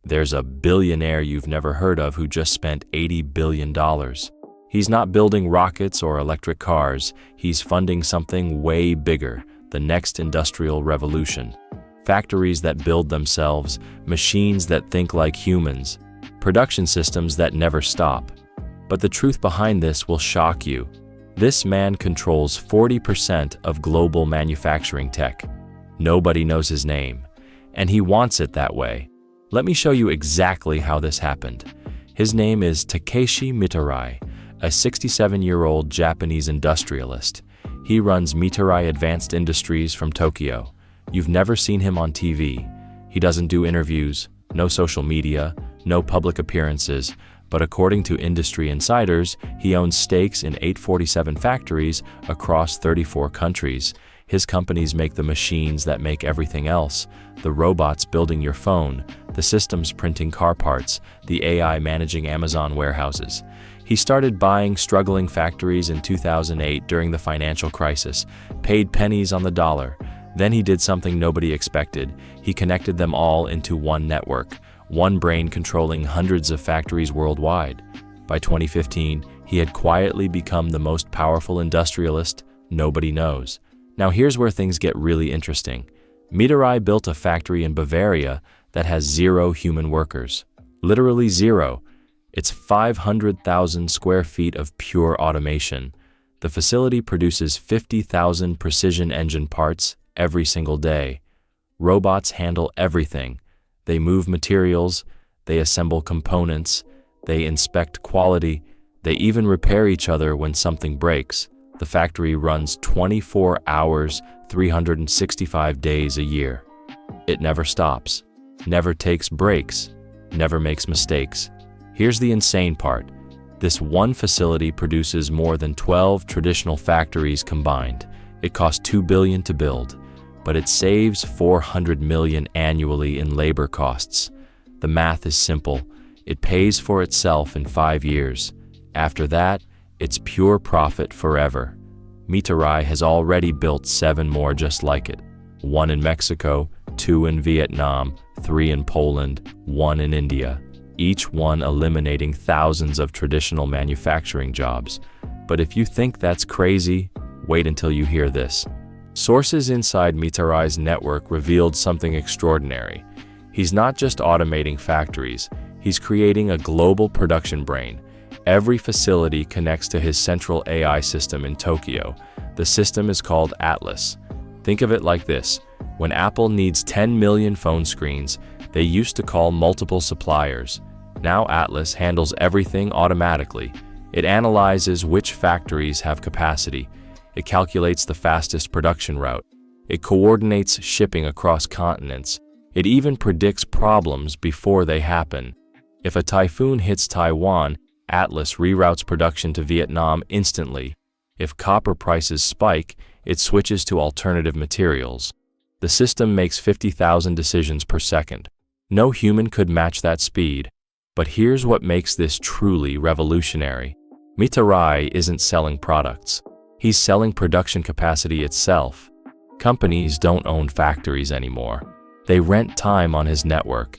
There's a billionaire you've never heard of who just spent $80 billion. He's not building rockets or electric cars, he's funding something way bigger, the next industrial revolution. Factories that build themselves, machines that think like humans, production systems that never stop. But the truth behind this will shock you. This man controls 40% of global manufacturing tech. Nobody knows his name, and he wants it that way. Let me show you exactly how this happened. His name is Takeshi Mitarai, a 67-year-old Japanese industrialist. He runs Mitarai Advanced Industries from Tokyo. You've never seen him on TV. He doesn't do interviews, no social media, no public appearances, but according to industry insiders, he owns stakes in 847 factories across 34 countries. His companies make the machines that make everything else, the robots building your phone, the systems printing car parts, the AI managing Amazon warehouses. He started buying struggling factories in 2008 during the financial crisis, paid pennies on the dollar. Then he did something nobody expected. He connected them all into one network, one brain controlling hundreds of factories worldwide. By 2015, he had quietly become the most powerful industrialist nobody knows. Now here's where things get really interesting. Mitarai built a factory in Bavaria that has 0 human workers. Literally 0. It's 500,000 square feet of pure automation. The facility produces 50,000 precision engine parts every single day. Robots handle everything. They move materials, they assemble components, they inspect quality, they even repair each other when something breaks. The factory runs 24 hours, 365 days a year. It never stops, never takes breaks, never makes mistakes. Here's the insane part. This one facility produces more than 12 traditional factories combined. It costs $2 billion to build, but it saves $400 million annually in labor costs. The math is simple. It pays for itself in 5 years. After that, it's pure profit forever. Mitarai has already built 7 more just like it. 1 in Mexico, 2 in Vietnam, 3 in Poland, 1 in India. Each one eliminating thousands of traditional manufacturing jobs. But if you think that's crazy, wait until you hear this. Sources inside Mitarai's network revealed something extraordinary. He's not just automating factories, he's creating a global production brain. Every facility connects to his central AI system in Tokyo. The system is called Atlas. Think of it like this. When Apple needs 10 million phone screens, they used to call multiple suppliers. Now Atlas handles everything automatically. It analyzes which factories have capacity. It calculates the fastest production route. It coordinates shipping across continents. It even predicts problems before they happen. If a typhoon hits Taiwan, Atlas reroutes production to Vietnam instantly. If copper prices spike, it switches to alternative materials. The system makes 50,000 decisions per second. No human could match that speed. But here's what makes this truly revolutionary. Mitarai isn't selling products. He's selling production capacity itself. Companies don't own factories anymore. They rent time on his network.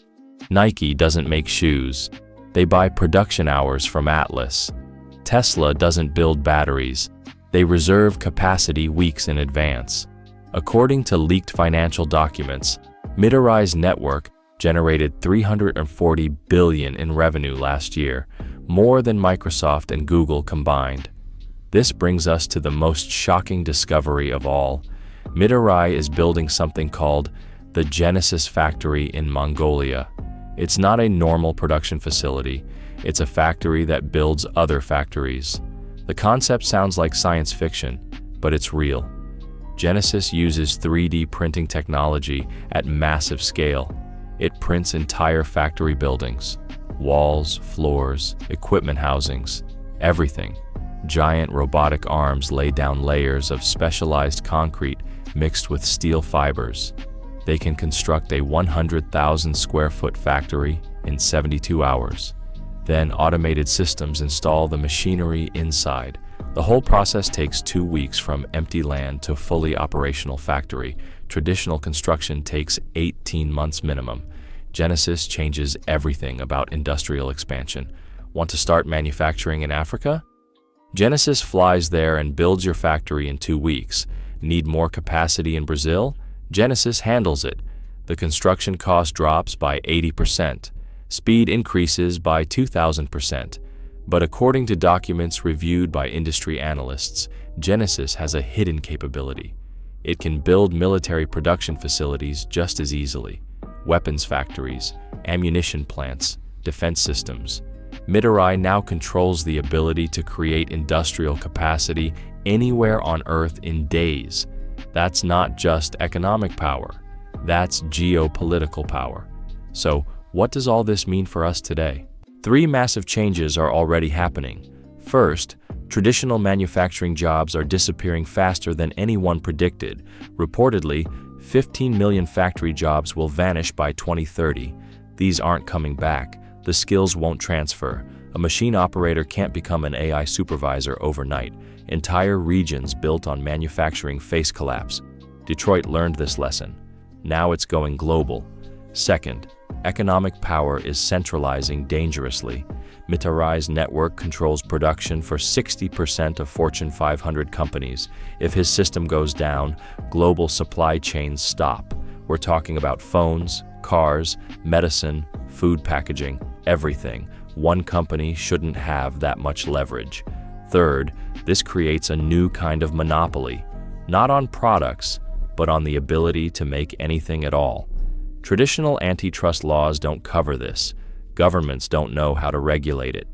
Nike doesn't make shoes. They buy production hours from Atlas. Tesla doesn't build batteries. They reserve capacity weeks in advance. According to leaked financial documents, Mitarai's network generated $340 billion in revenue last year, more than Microsoft and Google combined. This brings us to the most shocking discovery of all. Mitarai is building something called the Genesis factory in Mongolia. It's not a normal production facility. It's a factory that builds other factories. The concept sounds like science fiction, but it's real. Genesis uses 3D printing technology at massive scale. It prints entire factory buildings, walls, floors, equipment housings, everything. Giant robotic arms lay down layers of specialized concrete mixed with steel fibers. They can construct a 100,000 square foot factory in 72 hours. Then automated systems install the machinery inside. The whole process takes 2 weeks from empty land to fully operational factory. Traditional construction takes 18 months minimum. Genesis changes everything about industrial expansion. Want to start manufacturing in Africa? Genesis flies there and builds your factory in 2 weeks. Need more capacity in Brazil? Genesis handles it. The construction cost drops by 80%. Speed increases by 2,000%. But according to documents reviewed by industry analysts, Genesis has a hidden capability. It can build military production facilities just as easily. Weapons factories, ammunition plants, defense systems. Mirai now controls the ability to create industrial capacity anywhere on Earth in days. That's not just economic power, that's geopolitical power. So, what does all this mean for us today? 3 massive changes are already happening. First, traditional manufacturing jobs are disappearing faster than anyone predicted. Reportedly, 15 million factory jobs will vanish by 2030. These aren't coming back. The skills won't transfer. A machine operator can't become an AI supervisor overnight. Entire regions built on manufacturing face collapse. Detroit learned this lesson. Now it's going global. Second, economic power is centralizing dangerously. Mitarai's network controls production for 60% of Fortune 500 companies. If his system goes down, global supply chains stop. We're talking about phones, cars, medicine, food packaging, everything. One company shouldn't have that much leverage. Third, this creates a new kind of monopoly, not on products, but on the ability to make anything at all. Traditional antitrust laws don't cover this. Governments don't know how to regulate it.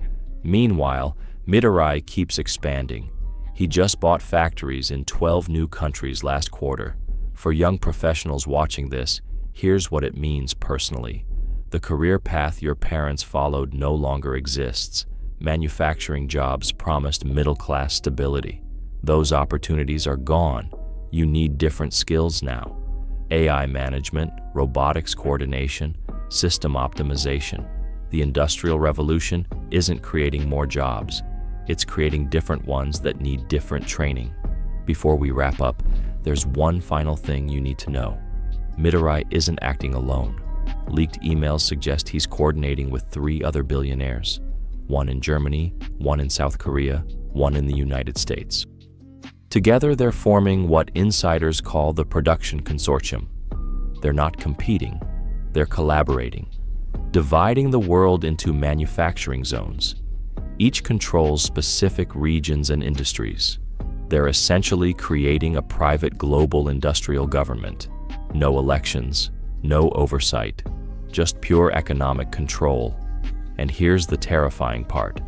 Meanwhile, Mirai keeps expanding. He just bought factories in 12 new countries last quarter. For young professionals watching this, here's what it means personally. The career path your parents followed no longer exists. Manufacturing jobs promised middle-class stability. Those opportunities are gone. You need different skills now. AI management, robotics coordination, system optimization. The Industrial Revolution isn't creating more jobs. It's creating different ones that need different training. Before we wrap up, there's one final thing you need to know. Mirai isn't acting alone. Leaked emails suggest he's coordinating with 3 other billionaires. One in Germany, one in South Korea, one in the United States. Together, they're forming what insiders call the Production Consortium. They're not competing, they're collaborating, dividing the world into manufacturing zones. Each controls specific regions and industries. They're essentially creating a private global industrial government. No elections, no oversight, just pure economic control. And here's the terrifying part.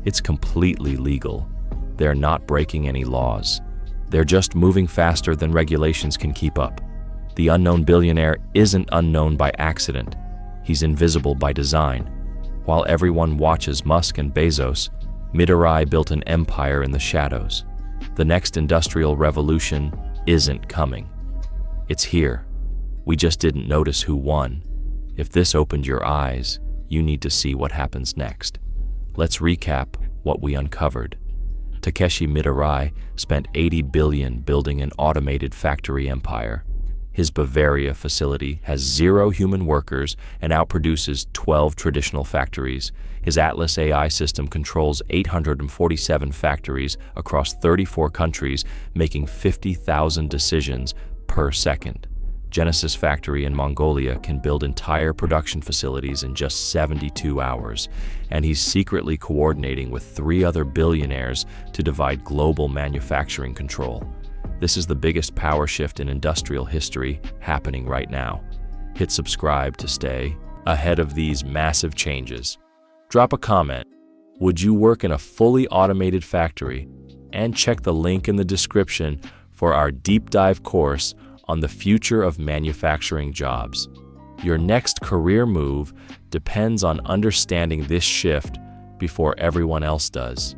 It's completely legal. They're not breaking any laws. They're just moving faster than regulations can keep up. The unknown billionaire isn't unknown by accident. He's invisible by design. While everyone watches Musk and Bezos, Mirai built an empire in the shadows. The next industrial revolution isn't coming. It's here. We just didn't notice who won. If this opened your eyes, you need to see what happens next. Let's recap what we uncovered. Takeshi Mirai spent $80 billion building an automated factory empire. His Bavaria facility has 0 human workers and outproduces 12 traditional factories. His Atlas AI system controls 847 factories across 34 countries, making 50,000 decisions per second. Genesis factory in Mongolia can build entire production facilities in just 72 hours, and he's secretly coordinating with 3 other billionaires to divide global manufacturing control. This is the biggest power shift in industrial history happening right now. Hit subscribe to stay ahead of these massive changes. Drop a comment. Would you work in a fully automated factory? And check the link in the description for our deep dive course on the future of manufacturing jobs. Your next career move depends on understanding this shift before everyone else does.